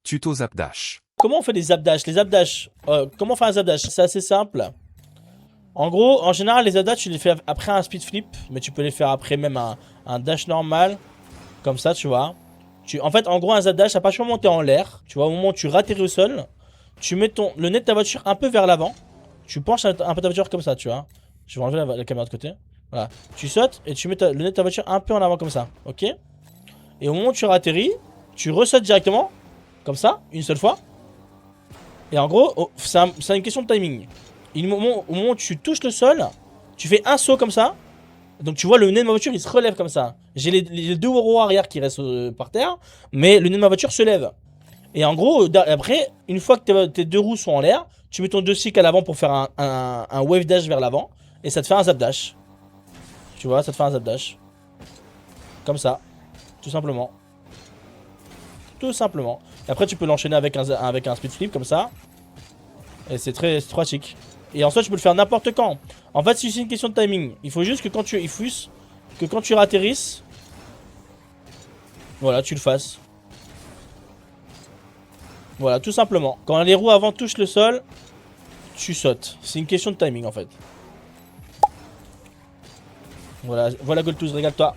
Tuto Zapdash. Comment on fait des zapdash? Les zapdash, comment faire un zapdash? C'est assez simple. En gros, en général, les zapdash, tu les fais après un speed flip, mais tu peux les faire après même un dash normal, comme ça, tu vois. En fait, en gros, un zapdash, à partir du moment où tu es en l'air, tu vois, au moment où tu ratterris au sol, tu mets le nez de ta voiture un peu vers l'avant. Tu penches un peu ta voiture comme ça, tu vois. Je vais enlever la caméra de côté. Voilà. Tu sautes et tu mets le nez de ta voiture un peu en avant comme ça, ok? Et au moment où tu ratterris, tu ressautes directement, comme ça, une seule fois. Et en gros, c'est une question de timing. Au moment où tu touches le sol, tu fais un saut comme ça. Donc tu vois le nez de ma voiture il se relève comme ça. J'ai les deux roues arrière qui restent par terre, mais le nez de ma voiture se lève. Et en gros, après, une fois que tes deux roues sont en l'air, tu mets ton deux cycles à l'avant pour faire un wave dash vers l'avant. Et ça te fait un zap dash. Tu vois, ça te fait un zap dash. Comme ça, tout simplement. Tout simplement. Et après tu peux l'enchaîner avec un speed flip comme ça. Et c'est très chic. Et en soi, tu peux le faire n'importe quand. En fait, c'est une question de timing. Il faut juste que quand tu ratterrisses, voilà, tu le fasses. Voilà, tout simplement. Quand les roues avant touchent le sol, tu sautes. C'est une question de timing en fait. Voilà, voilà Goltuz, régale-toi.